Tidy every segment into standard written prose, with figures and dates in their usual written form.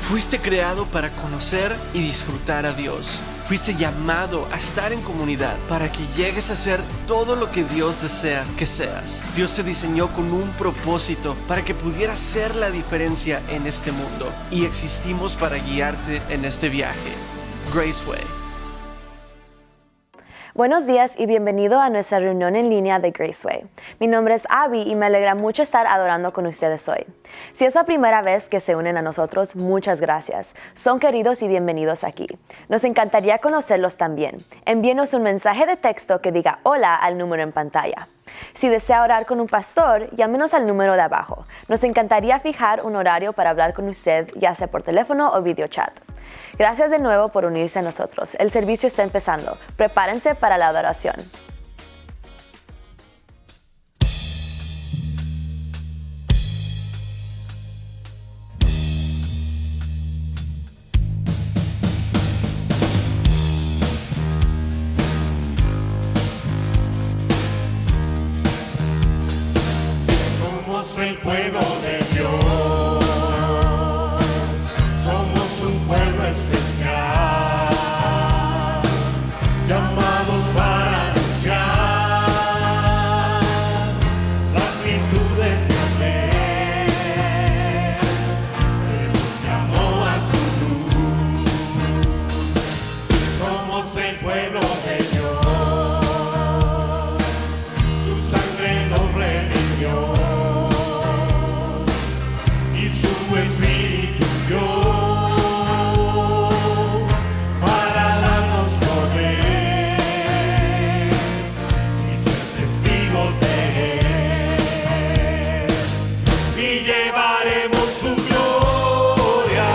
Fuiste creado para conocer y disfrutar a Dios. Fuiste llamado a estar en comunidad para que llegues a ser todo lo que Dios desea que seas. Dios te diseñó con un propósito para que pudieras ser la diferencia en este mundo, y existimos para guiarte en este viaje. Graceway. Buenos días y bienvenido a nuestra reunión en línea de Graceway. Mi nombre es Abby y me alegra mucho estar adorando con ustedes hoy. Si es la primera vez que se unen a nosotros, muchas gracias. Son queridos y bienvenidos aquí. Nos encantaría conocerlos también. Envíenos un mensaje de texto que diga hola al número en pantalla. Si desea orar con un pastor, llámenos al número de abajo. Nos encantaría fijar un horario para hablar con usted, ya sea por teléfono o videochat. Gracias de nuevo por unirse a nosotros. El servicio está empezando. Prepárense para la adoración. Somos el pueblo de Dios. Somos un pueblo especial, llamados para anunciar las virtudes de aquel que nos llamó a su luz. Somos el pueblo de Dios, su sangre nos redimió y su espíritu dio para darnos poder y ser testigos de él, y llevaremos su gloria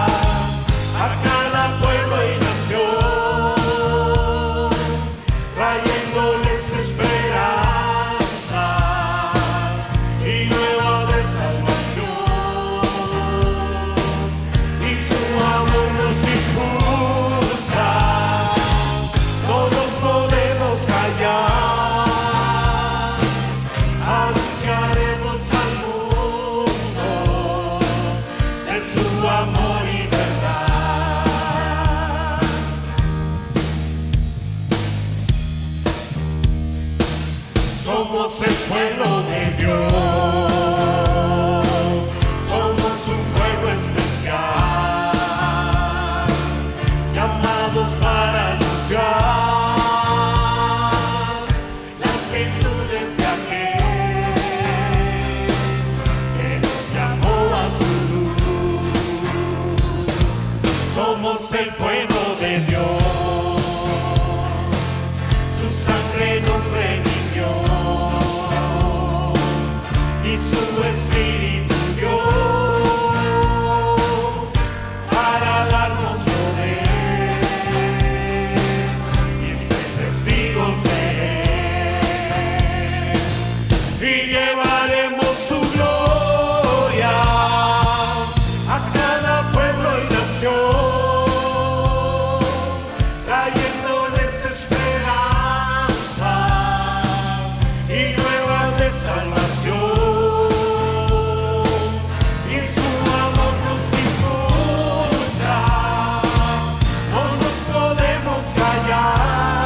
a cada pueblo y nación, trayéndoles esperanza y nuevas de salvación, y su amor nos impulsa. Todos podemos callar, anunciaremos al mundo de su amor y verdad. Somos el pueblo de Dios, somos un pueblo especial, llamados para anunciar las virtudes de aquel que nos llamó a su luz. Somos el pueblo de Dios, su sangre nos redimió y su espíritu dio para darnos poder y ser testigos de él, y llevaremos su gloria a cada pueblo y nación, trayéndoles esperanzas y nuevas de salvación, y su amor nos impulsa. No nos podemos callar,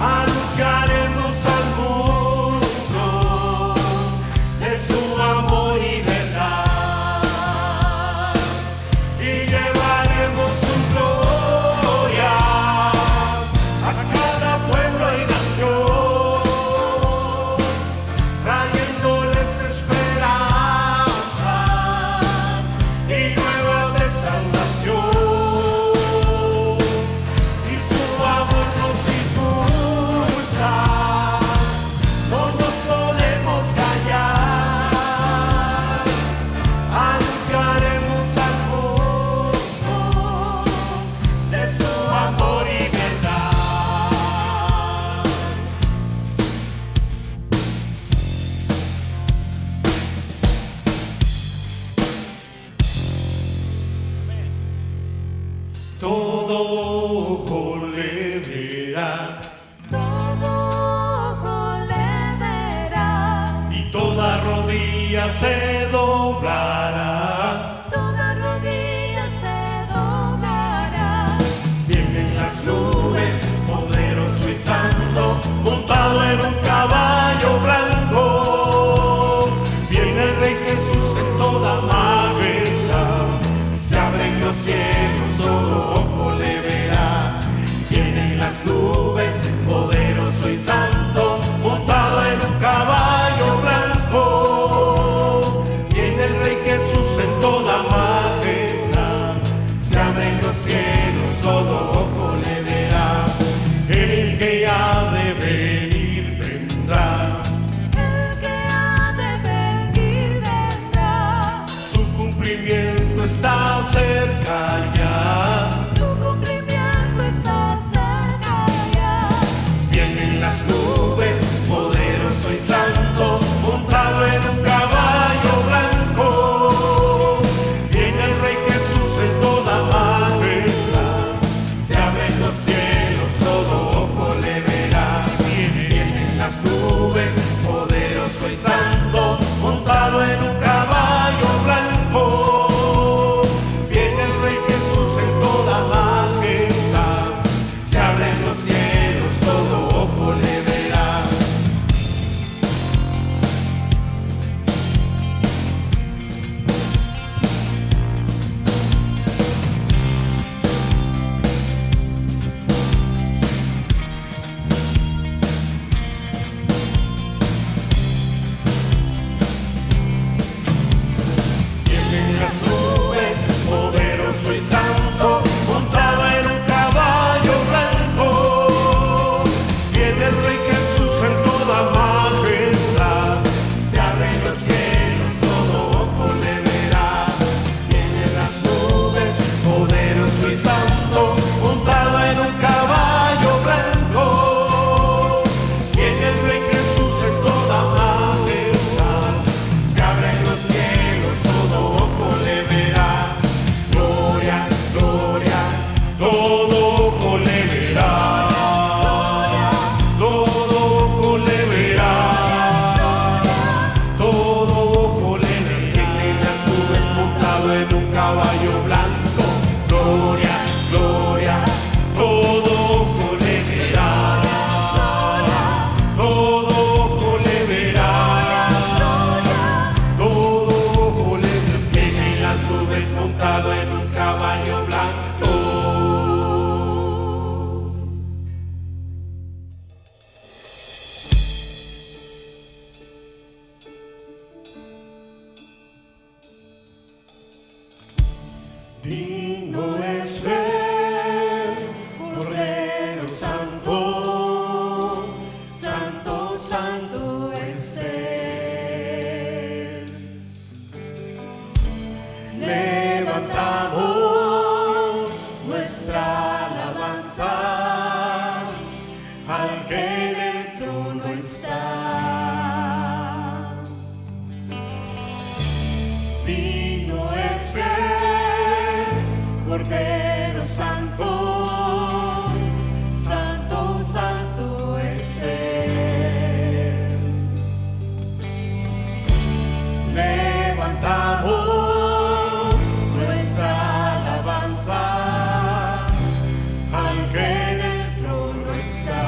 anunciaremos al mundo de su amor y verdad, y llevaremos su gloria a cada pueblo y nación, trayéndoles esperanzas y nuevas de salvación, y su amor nos impulsa. No nos podemos callar, anunciaremos al mundo de su amor y verdad. Todo ojo le verá, Todo ojo le verá, y toda rodilla se doblará. toda cumplimiento está cerca ya. Su cumplimiento está cerca ya. Viene en las nubes, poderoso y santo, montado en un caballo blanco. Viene el Rey Jesús en toda majestad. Se abren los cielos, todo ojo le verá. Viene en las nubes, poderoso y santo, montado en un caballo blanco. Viene el Rey Jesús en toda majestad. Se abren los cielos, todo ojo le verá. Viene en las nubes, poderoso y santo, montado en un caballo blanco. Viene el Rey Jesús en toda majestad. Se abren los cielos, todo ojo le verá. Viene en las nubes, poderoso y santo, montado en un caballo blanco. Viene el Rey Jesús en toda majestad. Se abren los cielos, todo ojo le verá. Gloria, gloria, todo ojo le verá. Todo ojo le verá. Todo ojo le verá. Viene en las nubes montado en un caballo blanco. Gloria, gloria, todo ojo le verá. Todo ojo le verá. Todo ojo le verá. Viene en las nubes montado en un caballo blanco. Digno es el Cordero Santo, Santo, Santo es Él. Levantamos nuestra alabanza al que en el trono está. Digno es el Cordero Santo, Santo, Santo es Él. Levantamos nuestra alabanza al que en el trono está.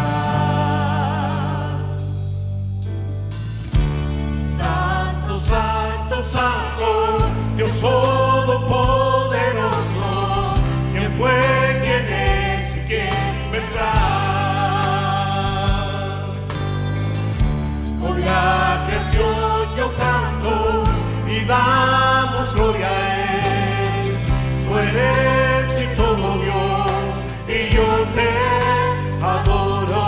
Santo, Santo, Santo, Dios Todopoderoso, ¿quién fue, quién es y quién vendrá? Con la creación yo canto y damos gloria a Él. Tú eres mi todo Dios y yo te adoro.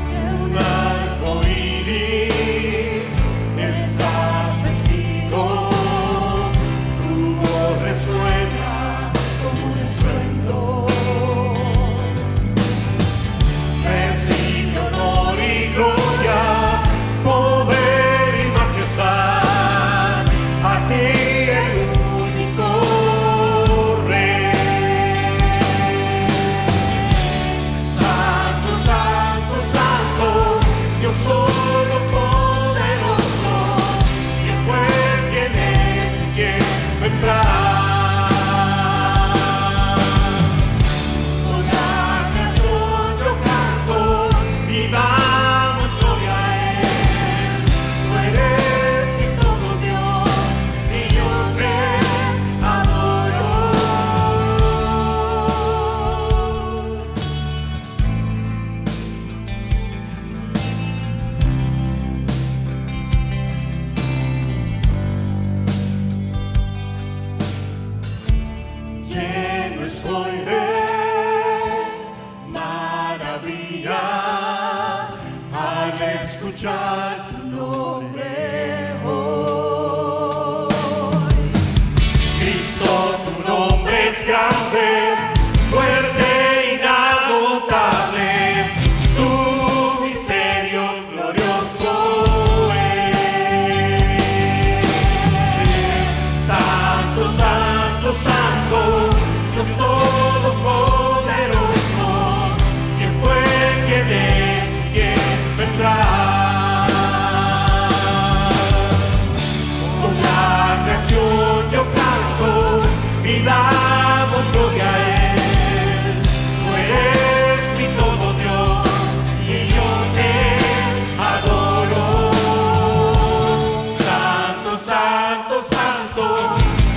De Un arco iris estás vestido, tu soy de maravilla al escuchar tu nombre hoy. Cristo, tu nombre es grande, fuerte, inagotable, tu misterio glorioso es. Santo, santo, santo, Dios todopoderoso, ¿quién fue, quién es y quién vendrá? Con la creación yo canto y damos gloria a Él. Tú eres mi todo Dios y yo te adoro. Santo, santo, santo,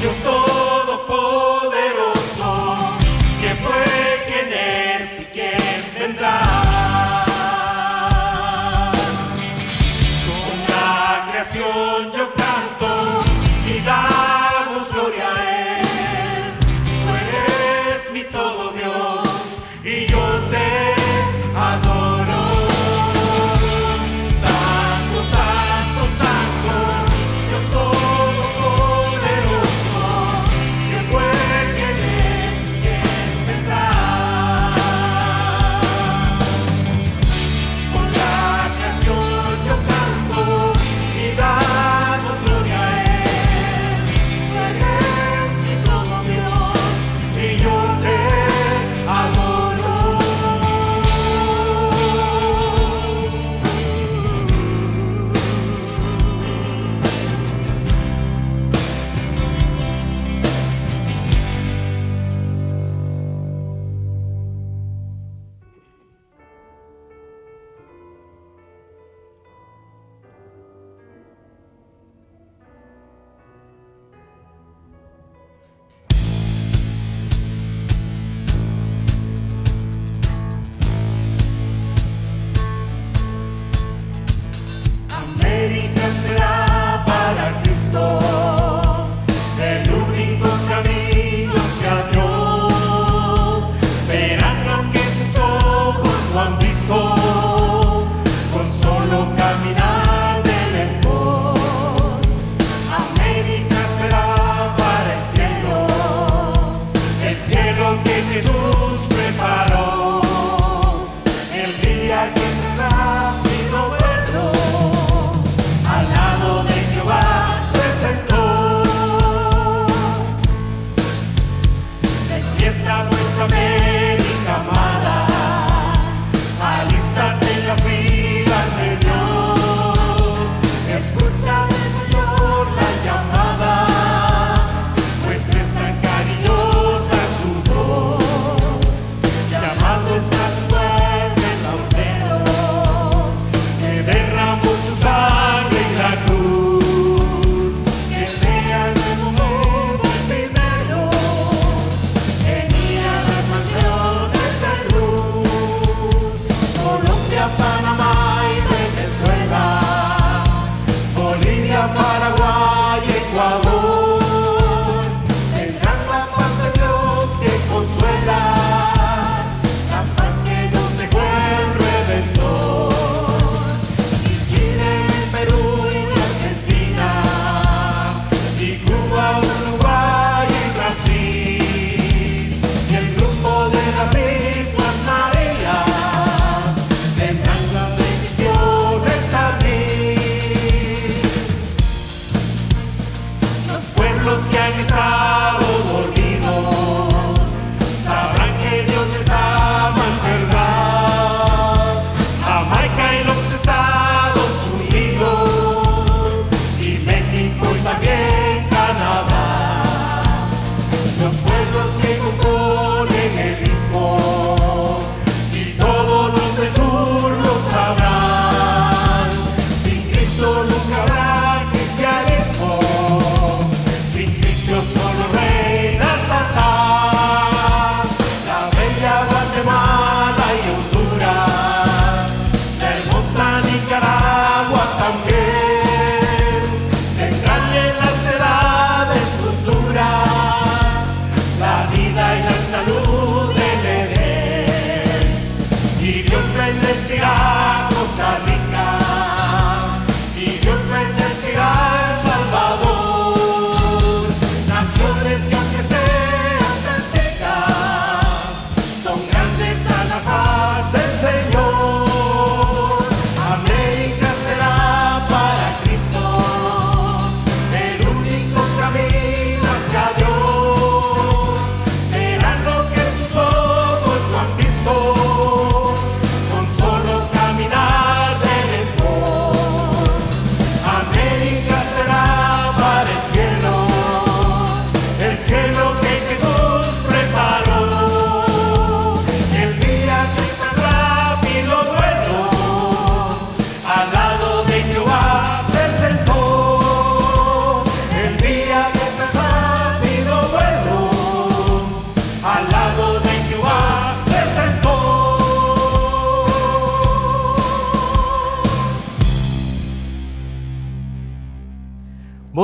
Dios todopoderoso, ¿quién fue, quién es y quién vendrá? Con la creación yo canto y damos gloria a Él. Tú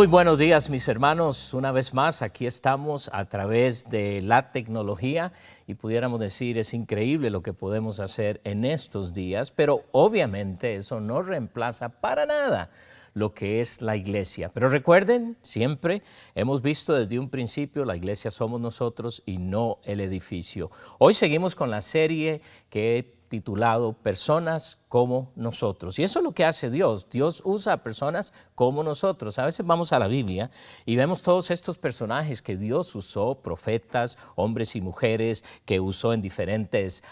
Muy buenos días, mis hermanos. Una vez más, aquí estamos a través de la tecnología y pudiéramos decir, es increíble lo que podemos hacer en estos días, pero obviamente eso no reemplaza para nada lo que es la iglesia. Pero recuerden, siempre hemos visto desde un principio, la iglesia somos nosotros y no el edificio. Hoy seguimos con la serie que he titulado Personas como nosotros. Y eso es lo que hace Dios. Dios usa a personas como nosotros. A veces vamos a la Biblia y vemos todos estos personajes que Dios usó, profetas, hombres y mujeres, que usó en diferentes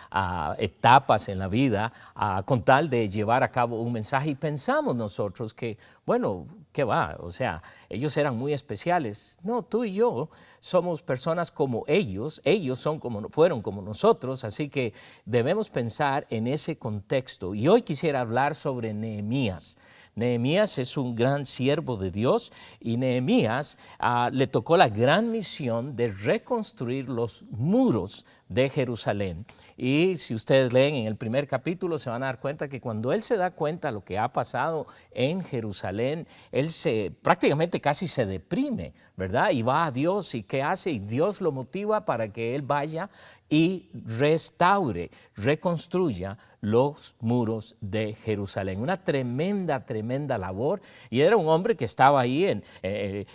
etapas en la vida con tal de llevar a cabo un mensaje. Y pensamos nosotros que, bueno, ¿qué va? O sea, ellos eran muy especiales. No, tú y yo somos personas como ellos fueron como nosotros, así que debemos pensar en ese contexto. Y hoy quisiera hablar sobre Nehemías. Nehemías es un gran siervo de Dios y Nehemías le tocó la gran misión de reconstruir los muros de Jerusalén. Y si ustedes leen en el primer capítulo se van a dar cuenta que cuando él se da cuenta de lo que ha pasado en Jerusalén, él prácticamente casi se deprime, ¿verdad? Y va a Dios y ¿qué hace? Y Dios lo motiva para que él vaya y restaure, reconstruya los muros de Jerusalén. Una tremenda, tremenda labor. Y era un hombre que estaba ahí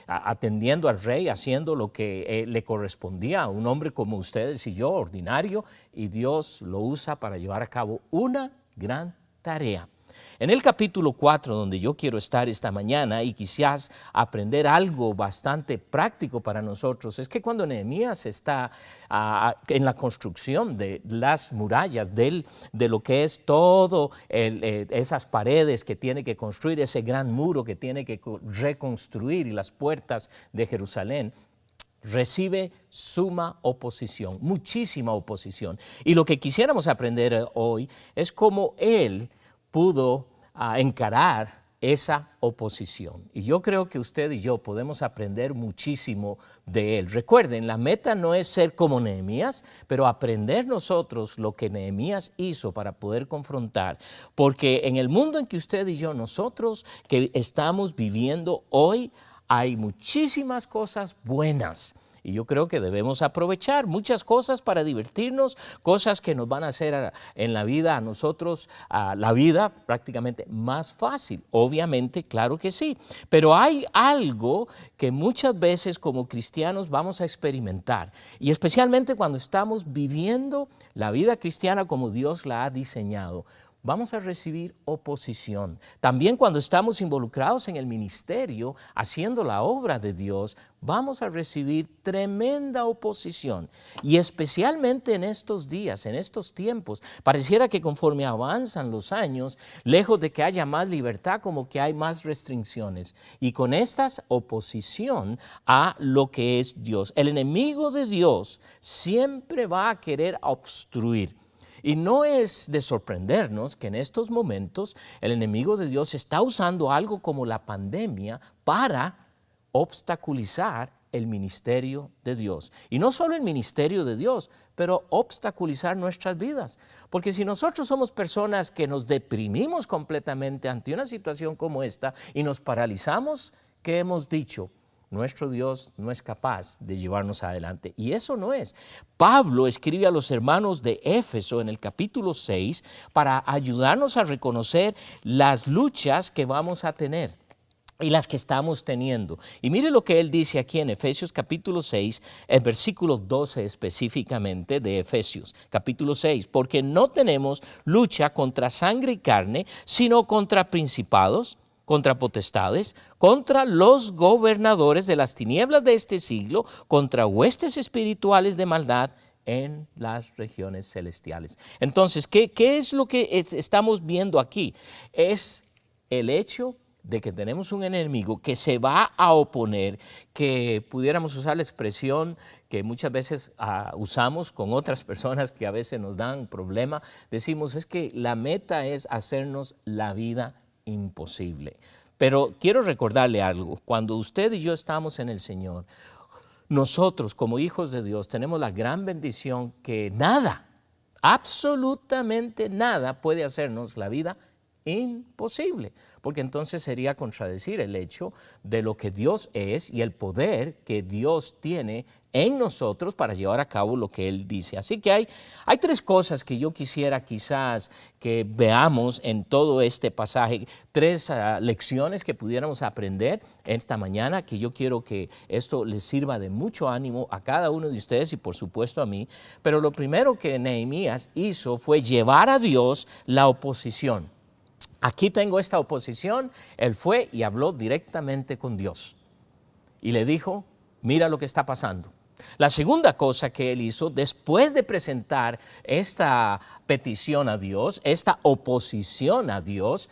atendiendo al rey, haciendo lo que le correspondía. Un hombre como ustedes y yo, ordinario, y Dios lo usa para llevar a cabo una gran tarea. En el capítulo 4, donde yo quiero estar esta mañana y quizás aprender algo bastante práctico para nosotros, es que cuando Nehemías está en la construcción de las murallas, de lo que es todo esas paredes que tiene que construir, ese gran muro que tiene que reconstruir y las puertas de Jerusalén, recibe suma oposición, muchísima oposición. Y lo que quisiéramos aprender hoy es cómo él pudo encarar esa oposición. Y yo creo que usted y yo podemos aprender muchísimo de él. Recuerden, la meta no es ser como Nehemías, pero aprender nosotros lo que Nehemías hizo para poder confrontar. Porque en el mundo en que usted y yo, nosotros que estamos viviendo hoy, hay muchísimas cosas buenas. Y yo creo que debemos aprovechar muchas cosas para divertirnos, cosas que nos van a hacer en la vida a nosotros, la vida prácticamente más fácil. Obviamente, claro que sí. Pero hay algo que muchas veces como cristianos vamos a experimentar. Y especialmente cuando estamos viviendo la vida cristiana como Dios la ha diseñado. Vamos a recibir oposición. También cuando estamos involucrados en el ministerio, haciendo la obra de Dios, vamos a recibir tremenda oposición. Y especialmente en estos días, en estos tiempos, pareciera que conforme avanzan los años, lejos de que haya más libertad, como que hay más restricciones. Y con esta oposición a lo que es Dios. El enemigo de Dios siempre va a querer obstruir. Y no es de sorprendernos que en estos momentos el enemigo de Dios está usando algo como la pandemia para obstaculizar el ministerio de Dios. Y no solo el ministerio de Dios, pero obstaculizar nuestras vidas. Porque si nosotros somos personas que nos deprimimos completamente ante una situación como esta y nos paralizamos, ¿qué hemos dicho? Nuestro Dios no es capaz de llevarnos adelante. Y eso no es. Pablo escribe a los hermanos de Éfeso en el capítulo 6 para ayudarnos a reconocer las luchas que vamos a tener y las que estamos teniendo. Y mire lo que él dice aquí en Efesios capítulo 6, en versículo 12 específicamente de Efesios capítulo 6. Porque no tenemos lucha contra sangre y carne, sino contra principados, contra potestades, contra los gobernadores de las tinieblas de este siglo, contra huestes espirituales de maldad en las regiones celestiales. Entonces, ¿qué es lo que estamos viendo aquí? Es el hecho de que tenemos un enemigo que se va a oponer, que pudiéramos usar la expresión que muchas veces usamos con otras personas que a veces nos dan problema. Decimos, es que la meta es hacernos la vida imposible. Pero quiero recordarle algo, cuando usted y yo estamos en el Señor, nosotros como hijos de Dios tenemos la gran bendición que nada, absolutamente nada puede hacernos la vida imposible, porque entonces sería contradecir el hecho de lo que Dios es y el poder que Dios tiene en nosotros para llevar a cabo lo que Él dice. Así que hay tres cosas que yo quisiera quizás que veamos en todo este pasaje, tres lecciones que pudiéramos aprender esta mañana, que yo quiero que esto les sirva de mucho ánimo a cada uno de ustedes y por supuesto a mí. Pero lo primero que Nehemías hizo fue llevar a Dios la oposición. Aquí tengo esta oposición. Él fue y habló directamente con Dios y le dijo, mira lo que está pasando. La segunda cosa que él hizo, después de presentar esta petición a Dios, esta oposición a Dios,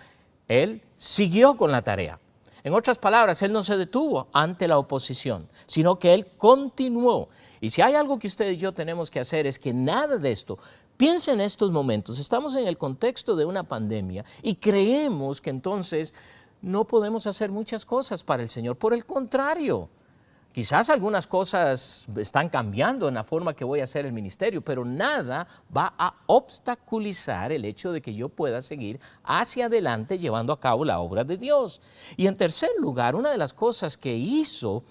él siguió con la tarea. En otras palabras, él no se detuvo ante la oposición, sino que él continuó. Y si hay algo que usted y yo tenemos que hacer es que nada de esto, piensa en estos momentos, estamos en el contexto de una pandemia y creemos que entonces no podemos hacer muchas cosas para el Señor. Por el contrario, quizás algunas cosas están cambiando en la forma que voy a hacer el ministerio, pero nada va a obstaculizar el hecho de que yo pueda seguir hacia adelante llevando a cabo la obra de Dios. Y en tercer lugar, una de las cosas que hizo,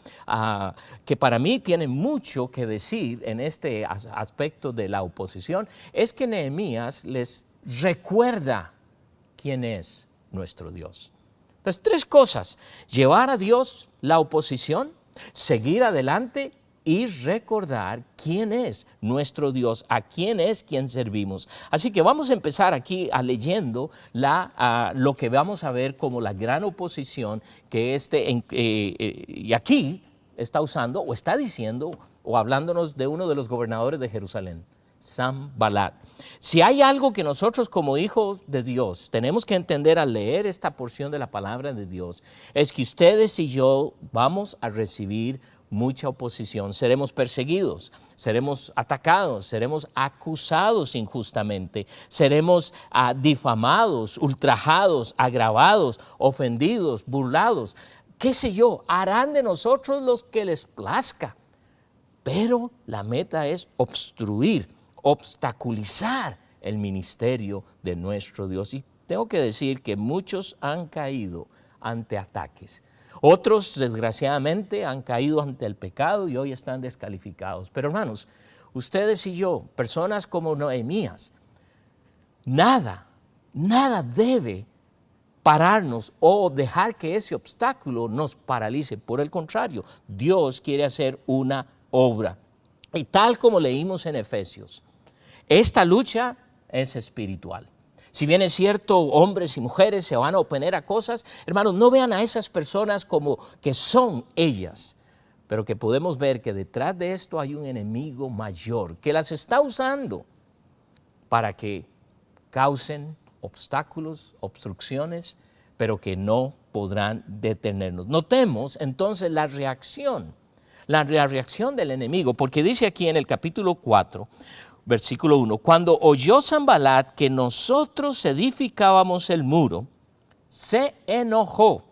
que para mí tiene mucho que decir en este aspecto de la oposición, es que Nehemías les recuerda quién es nuestro Dios. Entonces, tres cosas: llevar a Dios la oposición, seguir adelante y recordar quién es nuestro Dios, a quién es quien servimos. Así que vamos a empezar aquí leyendo lo que vamos a ver como la gran oposición que y aquí está usando o está diciendo o hablándonos de uno de los gobernadores de Jerusalén, Sanballat. Si hay algo que nosotros como hijos de Dios tenemos que entender al leer esta porción de la palabra de Dios, es que ustedes y yo vamos a recibir mucha oposición. Seremos perseguidos, seremos atacados, seremos acusados injustamente, seremos difamados, ultrajados, agravados, ofendidos, burlados. ¿Qué sé yo? Harán de nosotros los que les plazca. Pero la meta es obstaculizar el ministerio de nuestro Dios. Y tengo que decir que muchos han caído ante ataques. Otros, desgraciadamente, han caído ante el pecado y hoy están descalificados. Pero hermanos, ustedes y yo, personas como Nehemías, nada debe pararnos o dejar que ese obstáculo nos paralice. Por el contrario, Dios quiere hacer una obra. Y tal como leímos en Efesios, esta lucha es espiritual. Si bien es cierto, hombres y mujeres se van a oponer a cosas, hermanos, no vean a esas personas como que son ellas, pero que podemos ver que detrás de esto hay un enemigo mayor que las está usando para que causen obstáculos, obstrucciones, pero que no podrán detenernos. Notemos entonces la reacción del enemigo, porque dice aquí en el capítulo 4, versículo 1, cuando oyó Sanballat que nosotros edificábamos el muro, se enojó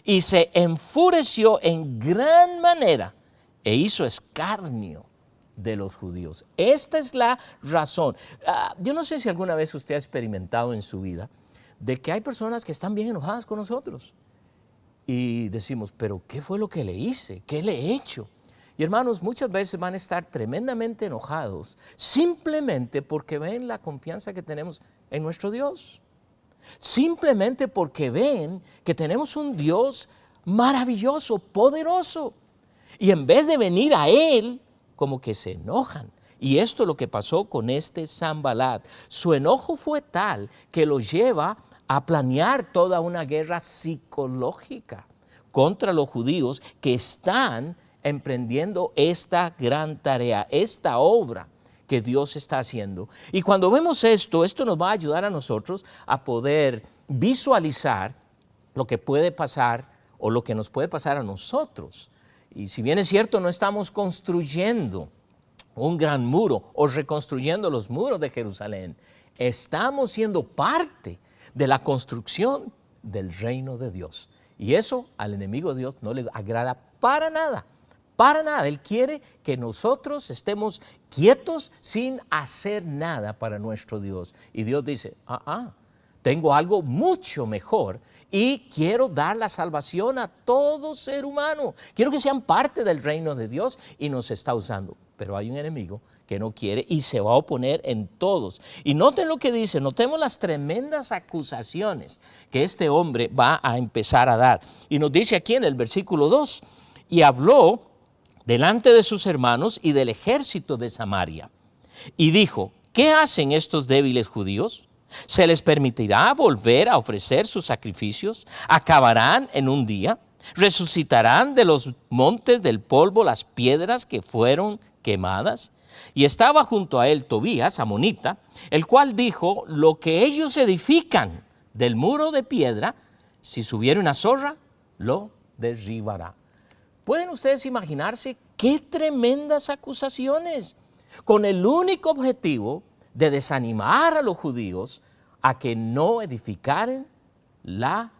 y se enfureció en gran manera e hizo escarnio de los judíos. Esta es la razón. Yo no sé si alguna vez usted ha experimentado en su vida de que hay personas que están bien enojadas con nosotros y decimos, pero ¿qué fue lo que le hice? ¿Qué le he hecho? Y hermanos, muchas veces van a estar tremendamente enojados simplemente porque ven la confianza que tenemos en nuestro Dios. Simplemente porque ven que tenemos un Dios maravilloso, poderoso. Y en vez de venir a Él, como que se enojan. Y esto es lo que pasó con este Sanballat. Su enojo fue tal que lo lleva a planear toda una guerra psicológica contra los judíos que están emprendiendo esta gran tarea, esta obra que Dios está haciendo. Y cuando vemos esto nos va a ayudar a nosotros a poder visualizar lo que puede pasar o lo que nos puede pasar a nosotros. Y si bien es cierto, no estamos construyendo un gran muro o reconstruyendo los muros de Jerusalén, estamos siendo parte de la construcción del reino de Dios. Y eso al enemigo de Dios no le agrada para nada. Para nada. Él quiere que nosotros estemos quietos sin hacer nada para nuestro Dios. Y Dios dice, tengo algo mucho mejor y quiero dar la salvación a todo ser humano. Quiero que sean parte del reino de Dios y nos está usando. Pero hay un enemigo que no quiere y se va a oponer en todos. Y noten lo que dice, notemos las tremendas acusaciones que este hombre va a empezar a dar. Y nos dice aquí en el versículo 2, y habló delante de sus hermanos y del ejército de Samaria. Y dijo, ¿qué hacen estos débiles judíos? ¿Se les permitirá volver a ofrecer sus sacrificios? ¿Acabarán en un día? ¿Resucitarán de los montes del polvo las piedras que fueron quemadas? Y estaba junto a él Tobías, amonita, el cual dijo, lo que ellos edifican del muro de piedra, si subiera una zorra, lo derribará. ¿Pueden ustedes imaginarse qué tremendas acusaciones? Con el único objetivo de desanimar a los judíos a que no edificaren la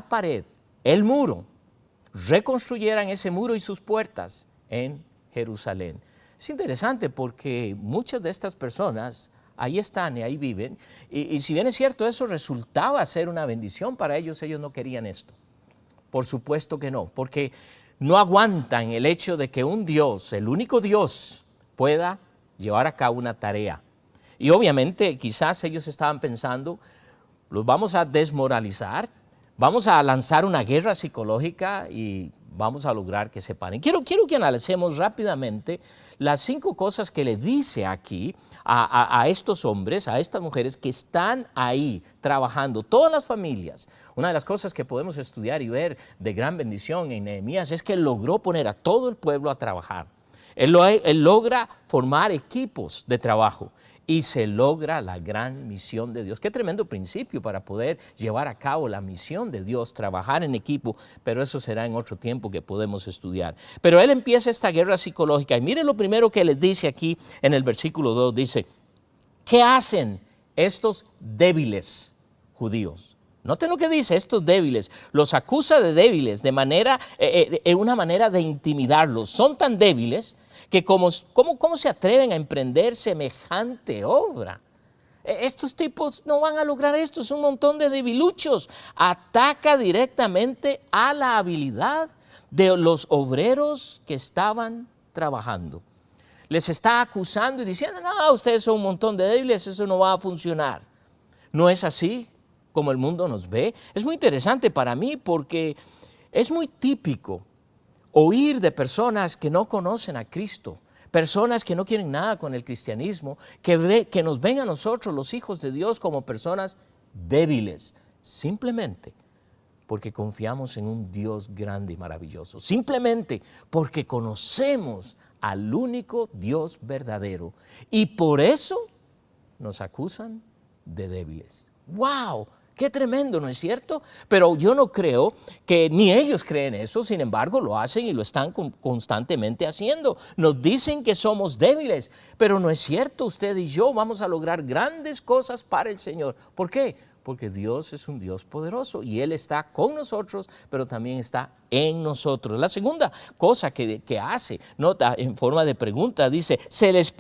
pared, el muro, reconstruyeran ese muro y sus puertas en Jerusalén. Es interesante porque muchas de estas personas ahí están y ahí viven, y si bien es cierto, eso resultaba ser una bendición para ellos, ellos no querían esto. Por supuesto que no, porque no aguantan el hecho de que un Dios, el único Dios, pueda llevar a cabo una tarea. Y obviamente quizás ellos estaban pensando, los vamos a desmoralizar, vamos a lanzar una guerra psicológica y vamos a lograr que se paren. Quiero que analicemos rápidamente las 5 cosas que le dice aquí a estos hombres, a estas mujeres que están ahí trabajando, todas las familias. Una de las cosas que podemos estudiar y ver de gran bendición en Nehemías es que él logró poner a todo el pueblo a trabajar. Él logra formar equipos de trabajo y se logra la gran misión de Dios. Qué tremendo principio para poder llevar a cabo la misión de Dios, trabajar en equipo, pero eso será en otro tiempo que podemos estudiar. Pero él empieza esta guerra psicológica y mire lo primero que les dice aquí en el versículo 2, dice, ¿qué hacen estos débiles judíos? Noten lo que dice, estos débiles, los acusa de débiles de una manera de intimidarlos. Son tan débiles que ¿cómo se atreven a emprender semejante obra? Estos tipos no van a lograr esto, es un montón de debiluchos. Ataca directamente a la habilidad de los obreros que estaban trabajando. Les está acusando y diciendo, no, ustedes son un montón de débiles, eso no va a funcionar. ¿No es así como el mundo nos ve? Es muy interesante para mí porque es muy típico oír de personas que no conocen a Cristo, personas que no quieren nada con el cristianismo, que nos ven a nosotros, los hijos de Dios, como personas débiles, simplemente porque confiamos en un Dios grande y maravilloso, simplemente porque conocemos al único Dios verdadero y por eso nos acusan de débiles. ¡Wow! ¡Qué tremendo!, ¿no es cierto? Pero yo no creo que ni ellos creen eso, sin embargo lo hacen y lo están constantemente haciendo. Nos dicen que somos débiles, pero no es cierto, usted y yo vamos a lograr grandes cosas para el Señor. ¿Por qué? Porque Dios es un Dios poderoso y Él está con nosotros, pero también está en nosotros. La segunda cosa que hace, nota en forma de pregunta, dice, ¿se les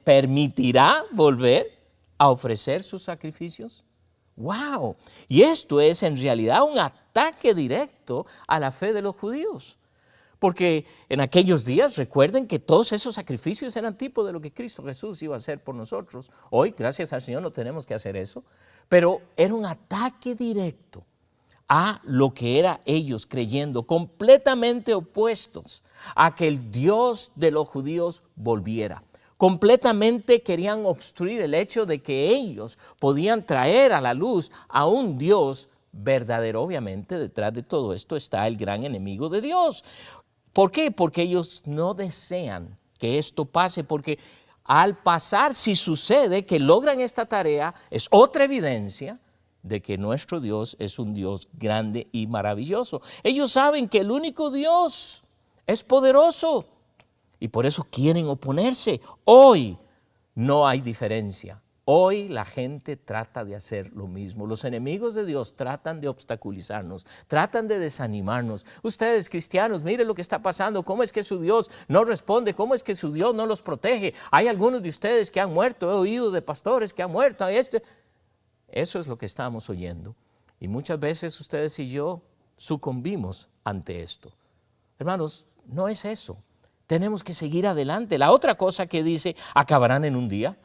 permitirá volver a ofrecer sus sacrificios? ¡Wow! Y esto es en realidad un ataque directo a la fe de los judíos. Porque en aquellos días, recuerden que todos esos sacrificios eran tipo de lo que Cristo Jesús iba a hacer por nosotros. Hoy, gracias al Señor, no tenemos que hacer eso. Pero era un ataque directo a lo que era ellos creyendo, completamente opuestos a que el Dios de los judíos volviera. Completamente querían obstruir el hecho de que ellos podían traer a la luz a un Dios verdadero. Obviamente, detrás de todo esto está el gran enemigo de Dios. ¿Por qué? Porque ellos no desean que esto pase, porque al pasar, si sucede que logran esta tarea, es otra evidencia de que nuestro Dios es un Dios grande y maravilloso. Ellos saben que el único Dios es poderoso y por eso quieren oponerse. Hoy no hay diferencia Hoy la gente trata de hacer lo mismo. Los enemigos de Dios tratan de obstaculizarnos, tratan de desanimarnos. Ustedes cristianos, miren lo que está pasando. ¿Cómo es que su Dios no responde? ¿Cómo es que su Dios no los protege? Hay algunos de ustedes que han muerto. He oído de pastores que han muerto. Eso es lo que estamos oyendo. Y muchas veces ustedes y yo sucumbimos ante esto. Hermanos, no es eso. Tenemos que seguir adelante. La otra cosa que dice, acabarán en un día.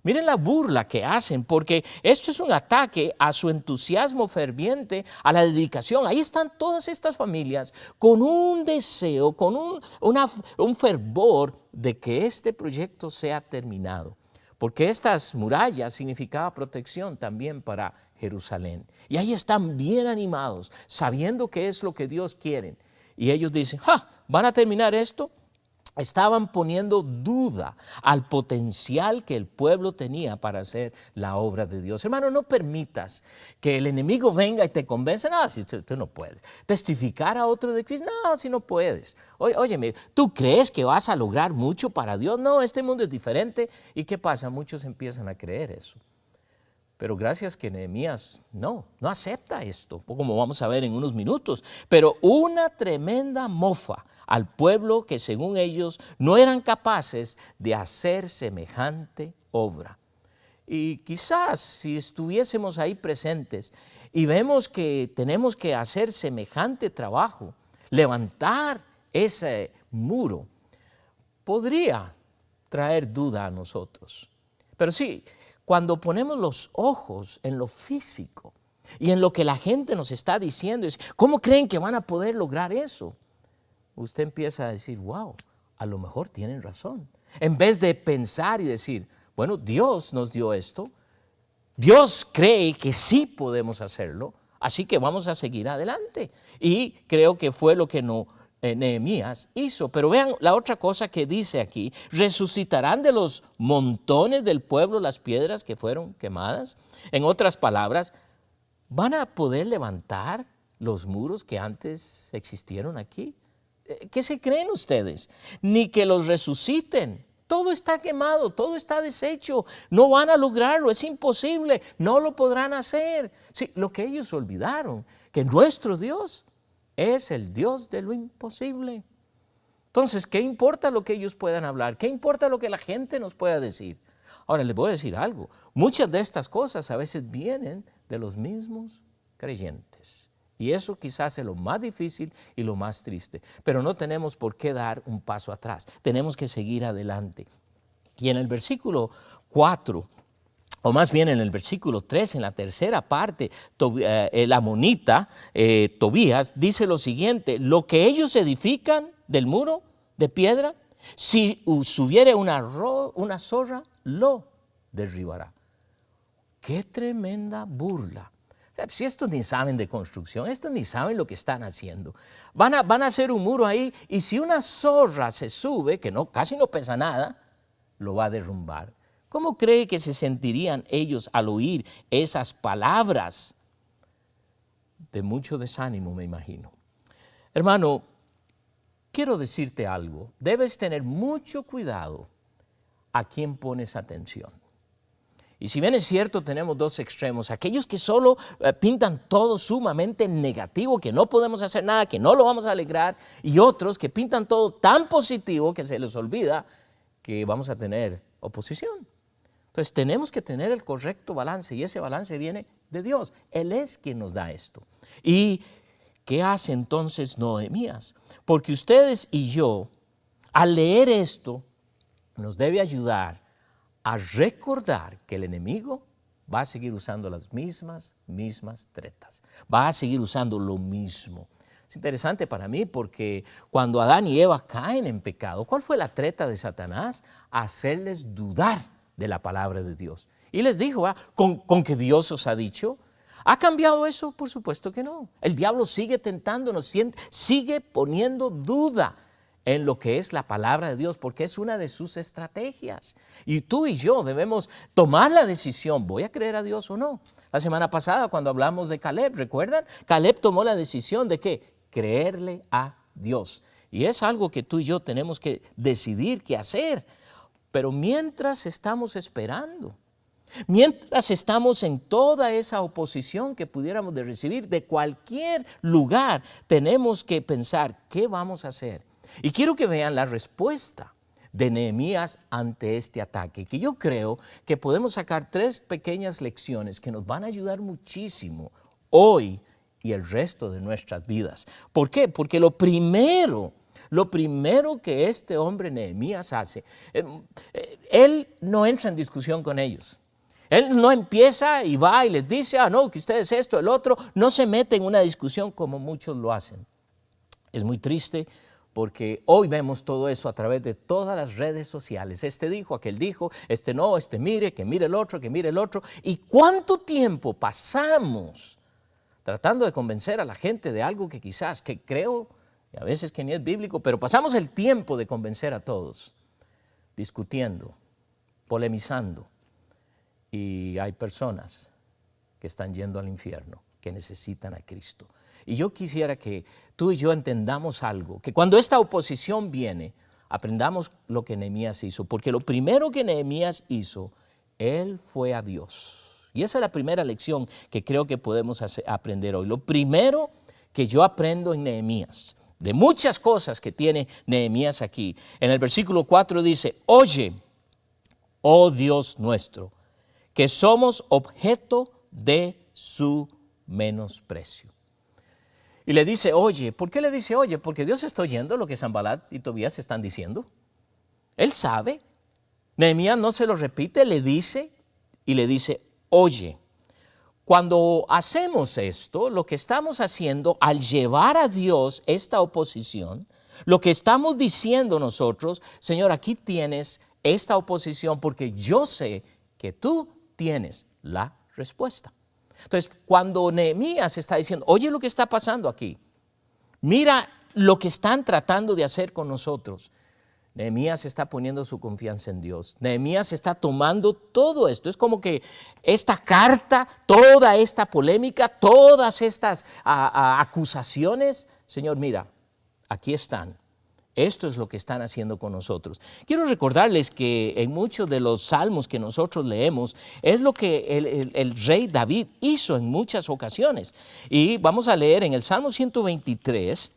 Miren la burla que hacen, porque esto es un ataque a su entusiasmo ferviente, a la dedicación. Ahí están todas estas familias con un deseo, con un fervor de que este proyecto sea terminado. Porque estas murallas significaban protección también para Jerusalén. Y ahí están bien animados, sabiendo qué es lo que Dios quiere. Y ellos dicen, ¿van a terminar esto? Estaban poniendo duda al potencial que el pueblo tenía para hacer la obra de Dios. Hermano, no permitas que el enemigo venga y te convenza. No, si tú no puedes. Testificar a otro de Cristo, no, si no puedes. Óyeme, ¿tú crees que vas a lograr mucho para Dios? No, este mundo es diferente. ¿Y qué pasa? Muchos empiezan a creer eso. Pero gracias que Nehemías no acepta esto, como vamos a ver en unos minutos. Pero una tremenda mofa al pueblo que según ellos no eran capaces de hacer semejante obra. Y quizás si estuviésemos ahí presentes y vemos que tenemos que hacer semejante trabajo, levantar ese muro, podría traer duda a nosotros. Pero sí, cuando ponemos los ojos en lo físico y en lo que la gente nos está diciendo, es, ¿cómo creen que van a poder lograr eso? Usted empieza a decir, wow, a lo mejor tienen razón. En vez de pensar y decir, bueno, Dios nos dio esto, Dios cree que sí podemos hacerlo, así que vamos a seguir adelante. Y creo que fue lo que Nehemías hizo. Pero vean la otra cosa que dice aquí, resucitarán de los montones del pueblo las piedras que fueron quemadas. En otras palabras, ¿van a poder levantar los muros que antes existieron aquí? ¿Qué se creen ustedes? Ni que los resuciten. Todo está quemado, todo está deshecho. No van a lograrlo, es imposible, no lo podrán hacer. Sí, lo que ellos olvidaron, que nuestro Dios es el Dios de lo imposible. Entonces, ¿qué importa lo que ellos puedan hablar? ¿Qué importa lo que la gente nos pueda decir? Ahora, les voy a decir algo. Muchas de estas cosas a veces vienen de los mismos creyentes. Y eso quizás es lo más difícil y lo más triste. Pero no tenemos por qué dar un paso atrás. Tenemos que seguir adelante. Y en el versículo 4, o más bien en el versículo 3, en la tercera parte, el amonita Tobías dice lo siguiente: lo que ellos edifican del muro de piedra, si subiere una zorra, lo derribará. ¡Qué tremenda burla! Si estos ni saben de construcción, estos ni saben lo que están haciendo. Van a hacer un muro ahí y si una zorra se sube, que casi no pesa nada, lo va a derrumbar. ¿Cómo cree que se sentirían ellos al oír esas palabras? De mucho desánimo, me imagino. Hermano, quiero decirte algo. Debes tener mucho cuidado a quién pones atención. Y si bien es cierto, tenemos dos extremos, aquellos que solo pintan todo sumamente negativo, que no podemos hacer nada, que no lo vamos a alegrar, y otros que pintan todo tan positivo que se les olvida que vamos a tener oposición. Entonces tenemos que tener el correcto balance, y ese balance viene de Dios. Él es quien nos da esto. ¿Y qué hace entonces Nehemías? Porque ustedes y yo, al leer esto, nos debe ayudar a recordar que el enemigo va a seguir usando las mismas tretas, va a seguir usando lo mismo. Es interesante para mí porque cuando Adán y Eva caen en pecado, ¿cuál fue la treta de Satanás? Hacerles dudar de la palabra de Dios. Y les dijo, ¿con que Dios os ha dicho? ¿Ha cambiado eso? Por supuesto que no. El diablo sigue tentándonos, sigue poniendo duda en lo que es la palabra de Dios, porque es una de sus estrategias. Y tú y yo debemos tomar la decisión, ¿voy a creer a Dios o no? La semana pasada cuando hablamos de Caleb, ¿recuerdan? Caleb tomó la decisión de ¿qué? Creerle a Dios. Y es algo que tú y yo tenemos que decidir qué hacer. Pero mientras estamos esperando, Mientras estamos en toda esa oposición que pudiéramos de recibir de cualquier lugar, tenemos que pensar, ¿qué vamos a hacer? Y quiero que vean la respuesta de Nehemías ante este ataque, que yo creo que podemos sacar 3 pequeñas lecciones que nos van a ayudar muchísimo hoy y el resto de nuestras vidas. ¿Por qué? Porque lo primero que este hombre Nehemías hace, él no entra en discusión con ellos. Él no empieza y va y les dice, no, que ustedes esto, el otro, no se mete en una discusión como muchos lo hacen. Es muy triste porque hoy vemos todo eso a través de todas las redes sociales. Este dijo, aquel dijo, este no, este mire, que mire el otro, que mire el otro. ¿Y cuánto tiempo pasamos tratando de convencer a la gente de algo que quizás, que creo, y a veces que ni es bíblico, pero pasamos el tiempo de convencer a todos, discutiendo, polemizando? Y hay personas que están yendo al infierno, que necesitan a Cristo. Y yo quisiera que tú y yo entendamos algo, que cuando esta oposición viene, aprendamos lo que Nehemías hizo, porque lo primero que Nehemías hizo, él fue a Dios. Y esa es la primera lección que creo que podemos aprender hoy. Lo primero que yo aprendo en Nehemías, de muchas cosas que tiene Nehemías aquí, en el versículo 4 dice, oye, oh Dios nuestro, que somos objeto de su menosprecio. Y le dice, oye, ¿por qué le dice oye? Porque Dios está oyendo lo que Sanbalat y Tobías están diciendo. Él sabe. Nehemías no se lo repite, le dice y le dice, oye. Cuando hacemos esto, lo que estamos haciendo al llevar a Dios esta oposición, lo que estamos diciendo nosotros, Señor, aquí tienes esta oposición porque yo sé que tú tienes la respuesta. Entonces, cuando Nehemías está diciendo, oye lo que está pasando aquí, mira lo que están tratando de hacer con nosotros, Nehemías está poniendo su confianza en Dios. Nehemías está tomando todo esto. Es como que esta carta, toda esta polémica, todas estas acusaciones, Señor, mira, aquí están. Esto es lo que están haciendo con nosotros. Quiero recordarles que en muchos de los salmos que nosotros leemos es lo que el rey David hizo en muchas ocasiones. Y vamos a leer en el Salmo 123,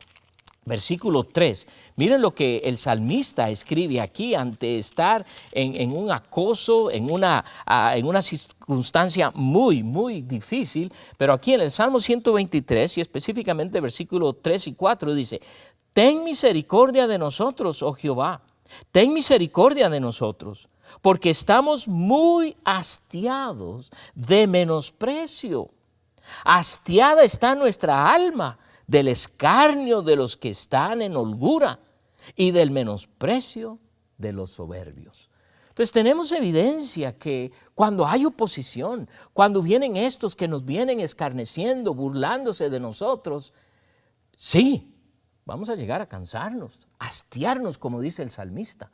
versículo 3. Miren lo que el salmista escribe aquí ante estar en un acoso, en una circunstancia muy, muy difícil. Pero aquí en el Salmo 123 y específicamente versículo 3 y 4 dice, ten misericordia de nosotros, oh Jehová, ten misericordia de nosotros, porque estamos muy hastiados de menosprecio. Hastiada está nuestra alma del escarnio de los que están en holgura y del menosprecio de los soberbios. Entonces tenemos evidencia que cuando hay oposición, cuando vienen estos que nos vienen escarneciendo, burlándose de nosotros, sí, vamos a llegar a cansarnos, hastiarnos, como dice el salmista.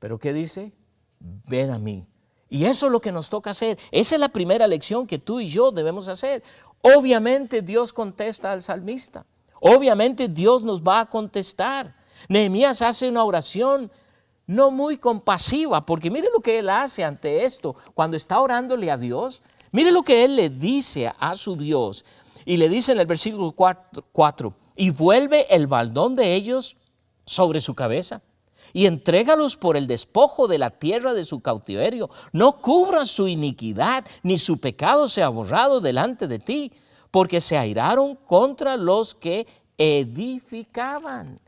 Pero ¿qué dice? Ven a mí. Y eso es lo que nos toca hacer. Esa es la primera lección que tú y yo debemos hacer. Obviamente Dios contesta al salmista. Obviamente Dios nos va a contestar. Nehemías hace una oración no muy compasiva, porque mire lo que él hace ante esto. Cuando está orándole a Dios, mire lo que él le dice a su Dios. Y le dice en el versículo 4, y vuelve el baldón de ellos sobre su cabeza y entrégalos por el despojo de la tierra de su cautiverio. No cubras su iniquidad, ni su pecado sea borrado delante de ti, porque se airaron contra los que edificaban.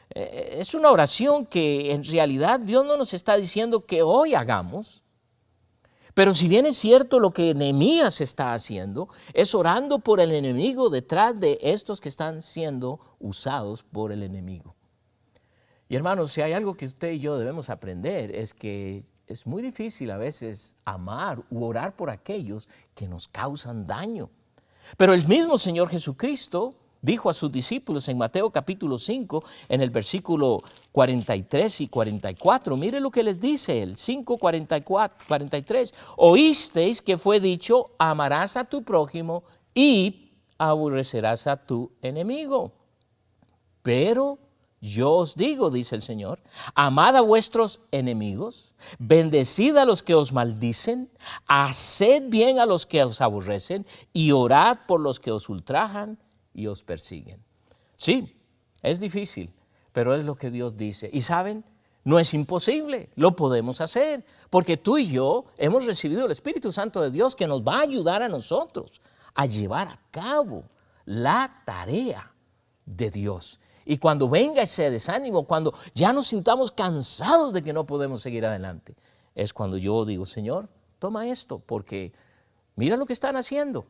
Es una oración que en realidad Dios no nos está diciendo que hoy hagamos. Pero si bien es cierto lo que Nehemías está haciendo, es orando por el enemigo detrás de estos que están siendo usados por el enemigo. Y hermanos, si hay algo que usted y yo debemos aprender es que es muy difícil a veces amar u orar por aquellos que nos causan daño. Pero el mismo Señor Jesucristo dijo a sus discípulos en Mateo capítulo 5, en el versículo 43 y 44, mire lo que les dice él, 5, 43, oísteis que fue dicho, amarás a tu prójimo y aborrecerás a tu enemigo. Pero Yo os digo, dice el Señor, amad a vuestros enemigos, bendecid a los que os maldicen, haced bien a los que os aborrecen y orad por los que os ultrajan y os persiguen. Sí, es difícil, pero es lo que Dios dice. Y ¿saben? No es imposible, lo podemos hacer, porque tú y yo hemos recibido el Espíritu Santo de Dios que nos va a ayudar a nosotros a llevar a cabo la tarea de Dios. Y cuando venga ese desánimo, cuando ya nos sintamos cansados de que no podemos seguir adelante, es cuando yo digo, Señor, toma esto, porque mira lo que están haciendo.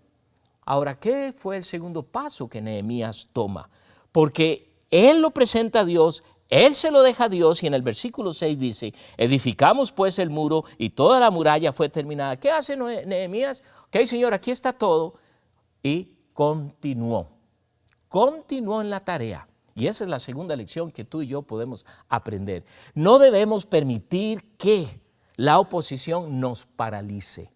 Ahora, ¿qué fue el segundo paso que Nehemías toma? Porque él lo presenta a Dios, él se lo deja a Dios y en el versículo 6 dice, edificamos pues el muro y toda la muralla fue terminada. ¿Qué hace Nehemías? Ok, Señor, aquí está todo. Y continuó en la tarea. Y esa es la segunda lección que tú y yo podemos aprender. No debemos permitir que la oposición nos paralice.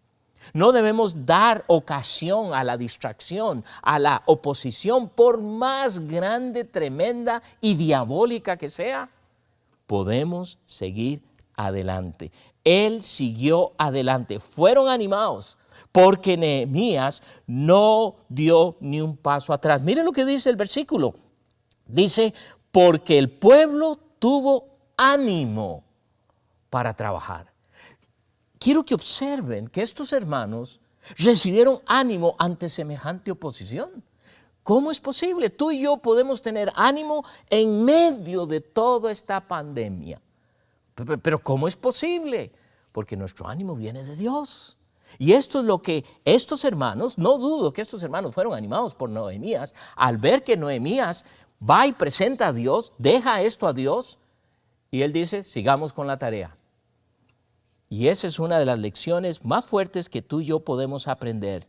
No debemos dar ocasión a la distracción, a la oposición, por más grande, tremenda y diabólica que sea. Podemos seguir adelante. Él siguió adelante. Fueron animados porque Nehemías no dio ni un paso atrás. Miren lo que dice el versículo. Dice, porque el pueblo tuvo ánimo para trabajar. Quiero que observen que estos hermanos recibieron ánimo ante semejante oposición. ¿Cómo es posible? Tú y yo podemos tener ánimo en medio de toda esta pandemia. Pero ¿cómo es posible? Porque nuestro ánimo viene de Dios. Y esto es lo que estos hermanos, no dudo que estos hermanos fueron animados por Nehemías, al ver que Nehemías va y presenta a Dios, deja esto a Dios, y él dice, sigamos con la tarea. Y esa es una de las lecciones más fuertes que tú y yo podemos aprender.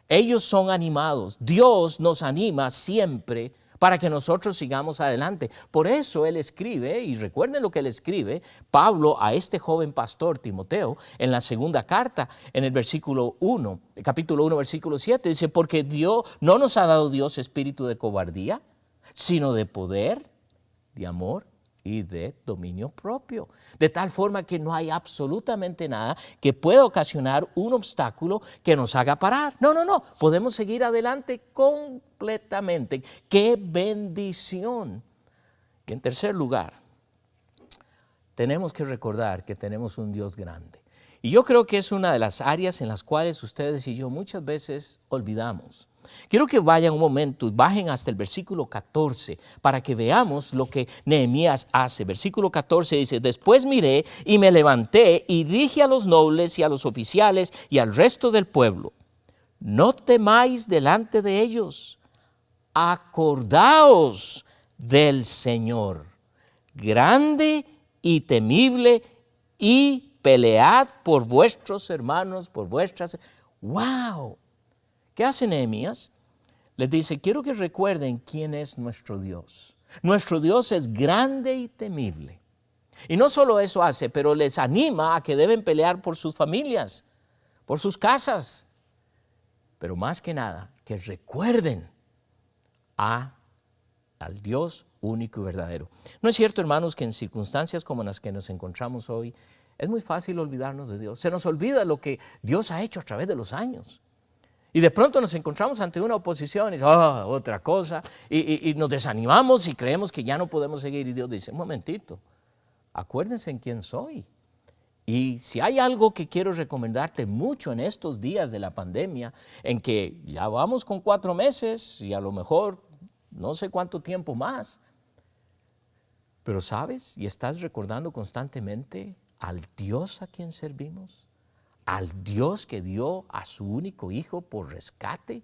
Ellos son animados, Dios nos anima siempre para que nosotros sigamos adelante. Por eso él escribe, y recuerden lo que él escribe, Pablo a este joven pastor Timoteo, en la segunda carta, en el versículo 1, capítulo 1, versículo 7, dice, porque Dios no nos ha dado Dios espíritu de cobardía, sino de poder, de amor y de dominio propio. De tal forma que no hay absolutamente nada que pueda ocasionar un obstáculo que nos haga parar. No, podemos seguir adelante completamente. ¡Qué bendición! Y en tercer lugar, tenemos que recordar que tenemos un Dios grande. Y yo creo que es una de las áreas en las cuales ustedes y yo muchas veces olvidamos. Quiero que vayan un momento y bajen hasta el versículo 14 para que veamos lo que Nehemías hace. Versículo 14 dice, después miré y me levanté y dije a los nobles y a los oficiales y al resto del pueblo, no temáis delante de ellos, acordaos del Señor, grande y temible, y pelead por vuestros hermanos, por vuestras... ¡Wow! ¿Qué hace Nehemías? Les dice, quiero que recuerden quién es nuestro Dios. Nuestro Dios es grande y temible. Y no solo eso hace, pero les anima a que deben pelear por sus familias, por sus casas. Pero más que nada, que recuerden al Dios único y verdadero. ¿No es cierto, hermanos, que en circunstancias como las que nos encontramos hoy, es muy fácil olvidarnos de Dios? Se nos olvida lo que Dios ha hecho a través de los años. Y de pronto nos encontramos ante una oposición y otra cosa, y nos desanimamos y creemos que ya no podemos seguir. Y Dios dice, un momentito, acuérdense en quién soy. Y si hay algo que quiero recomendarte mucho en estos días de la pandemia, en que ya vamos con 4 meses y a lo mejor no sé cuánto tiempo más, pero sabes y estás recordando constantemente al Dios a quien servimos, al Dios que dio a su único hijo por rescate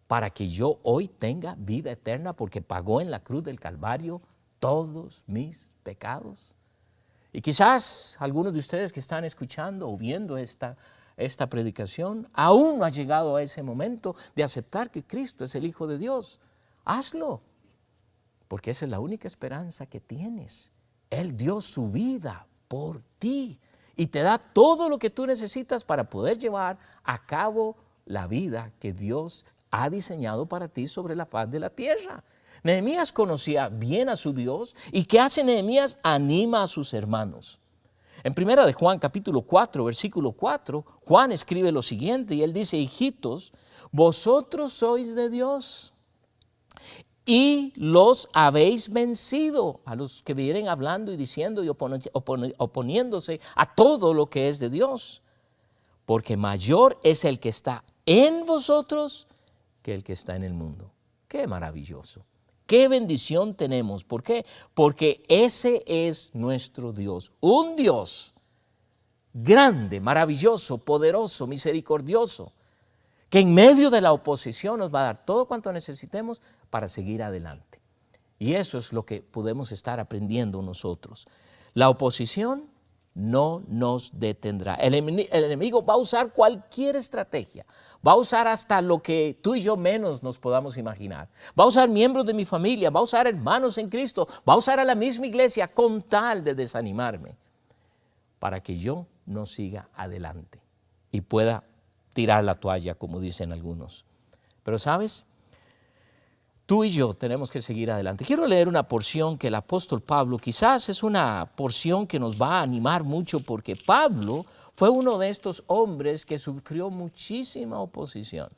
para que yo hoy tenga vida eterna porque pagó en la cruz del Calvario todos mis pecados. Y quizás algunos de ustedes que están escuchando o viendo esta predicación aún no ha llegado a ese momento de aceptar que Cristo es el Hijo de Dios. Hazlo, porque esa es la única esperanza que tienes. Él dio su vida por ti y te da todo lo que tú necesitas para poder llevar a cabo la vida que Dios ha diseñado para ti sobre la faz de la tierra. Nehemías conocía bien a su Dios. ¿Y qué hace Nehemías? Anima a sus hermanos. En primera de Juan capítulo 4, versículo 4, Juan escribe lo siguiente y él dice: hijitos, vosotros sois de Dios y los habéis vencido, a los que vienen hablando y diciendo y oponiéndose a todo lo que es de Dios, porque mayor es el que está en vosotros que el que está en el mundo. ¡Qué maravilloso! ¡Qué bendición tenemos! ¿Por qué? Porque ese es nuestro Dios, un Dios grande, maravilloso, poderoso, misericordioso, que en medio de la oposición nos va a dar todo cuanto necesitemos para seguir adelante. Y eso es lo que podemos estar aprendiendo nosotros. La oposición no nos detendrá. El enemigo va a usar cualquier estrategia, va a usar hasta lo que tú y yo menos nos podamos imaginar. Va a usar miembros de mi familia, va a usar hermanos en Cristo, va a usar a la misma iglesia con tal de desanimarme, para que yo no siga adelante y pueda tirar la toalla, como dicen algunos. Pero ¿sabes? Tú y yo tenemos que seguir adelante. Quiero leer una porción que el apóstol Pablo, quizás es una porción que nos va a animar mucho, porque Pablo fue uno de estos hombres que sufrió muchísima oposición.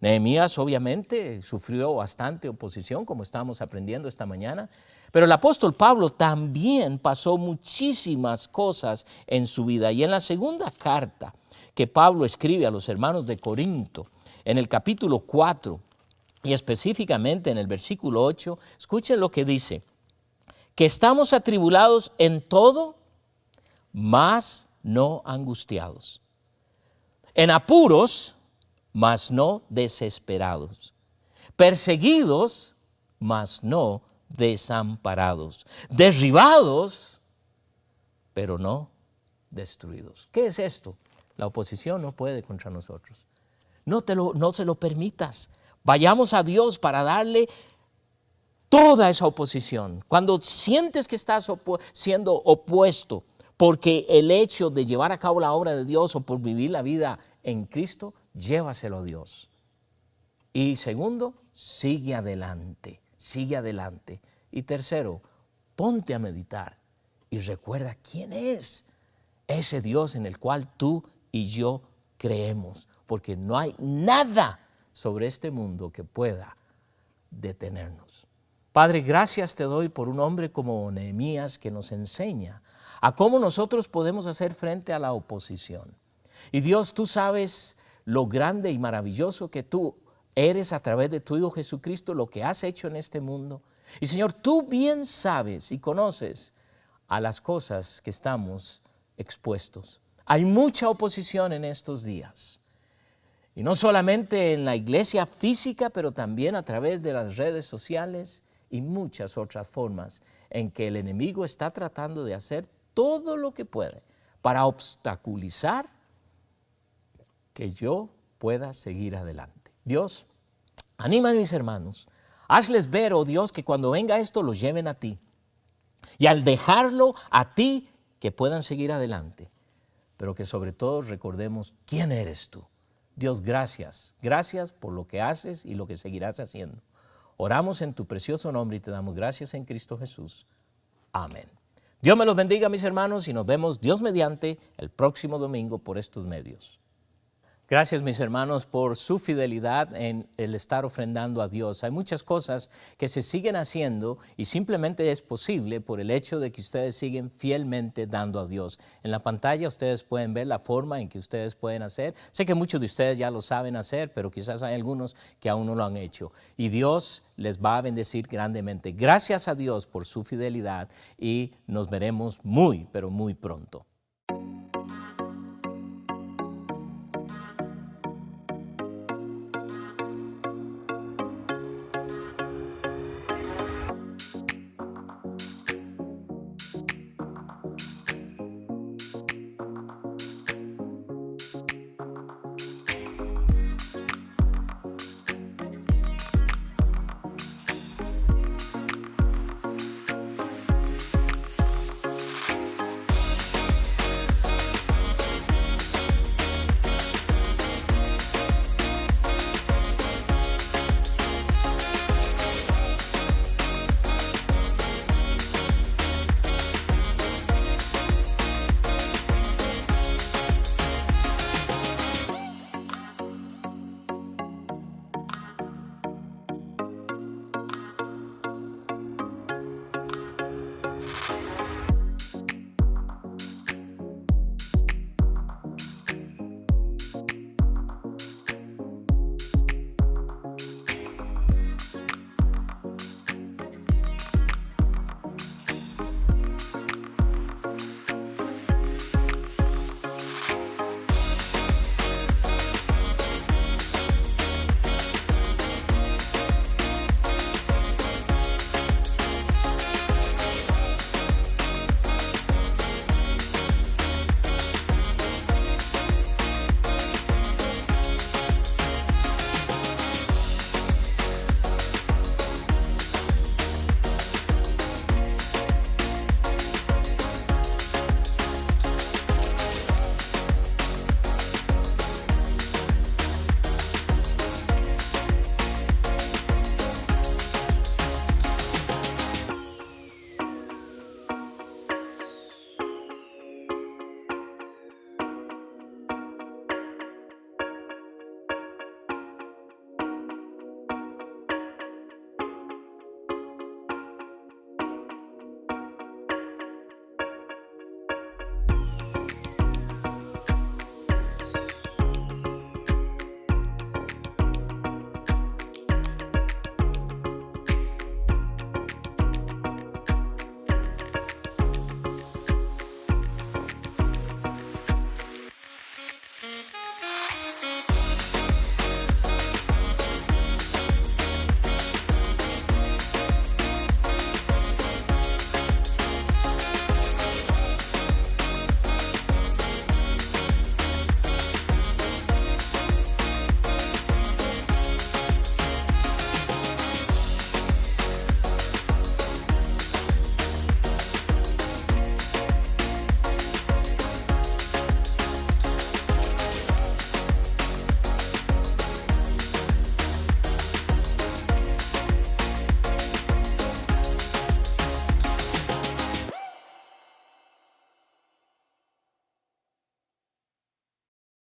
Nehemías obviamente sufrió bastante oposición, como estábamos aprendiendo esta mañana, pero el apóstol Pablo también pasó muchísimas cosas en su vida. Y en la segunda carta que Pablo escribe a los hermanos de Corinto, en el capítulo 4, y específicamente en el versículo 8, escuchen lo que dice: que estamos atribulados en todo, mas no angustiados, en apuros, mas no desesperados, perseguidos, mas no desamparados, derribados, pero no destruidos. ¿Qué es esto? La oposición no puede contra nosotros. No se lo permitas. Vayamos a Dios para darle toda esa oposición. Cuando sientes que estás siendo opuesto porque el hecho de llevar a cabo la obra de Dios o por vivir la vida en Cristo, llévaselo a Dios. Y segundo, sigue adelante, sigue adelante. Y tercero, ponte a meditar y recuerda quién es ese Dios en el cual tú y yo creemos, porque no hay nada sobre este mundo que pueda detenernos. Padre, gracias te doy por un hombre como Nehemías que nos enseña a cómo nosotros podemos hacer frente a la oposición. Y Dios, tú sabes lo grande y maravilloso que tú eres a través de tu Hijo Jesucristo, lo que has hecho en este mundo. Y Señor, tú bien sabes y conoces a las cosas que estamos expuestos. Hay mucha oposición en estos días. Y no solamente en la iglesia física, pero también a través de las redes sociales y muchas otras formas en que el enemigo está tratando de hacer todo lo que puede para obstaculizar que yo pueda seguir adelante. Dios, anima a mis hermanos, hazles ver, oh Dios, que cuando venga esto los lleven a ti. Y al dejarlo a ti, que puedan seguir adelante. Pero que sobre todo recordemos quién eres tú. Dios, gracias. Gracias por lo que haces y lo que seguirás haciendo. Oramos en tu precioso nombre y te damos gracias en Cristo Jesús. Amén. Dios me los bendiga, mis hermanos, y nos vemos, Dios mediante, el próximo domingo por estos medios. Gracias, mis hermanos, por su fidelidad en el estar ofrendando a Dios. Hay muchas cosas que se siguen haciendo y simplemente es posible por el hecho de que ustedes siguen fielmente dando a Dios. En la pantalla ustedes pueden ver la forma en que ustedes pueden hacer. Sé que muchos de ustedes ya lo saben hacer, pero quizás hay algunos que aún no lo han hecho. Y Dios les va a bendecir grandemente. Gracias a Dios por su fidelidad y nos veremos muy, pero muy pronto.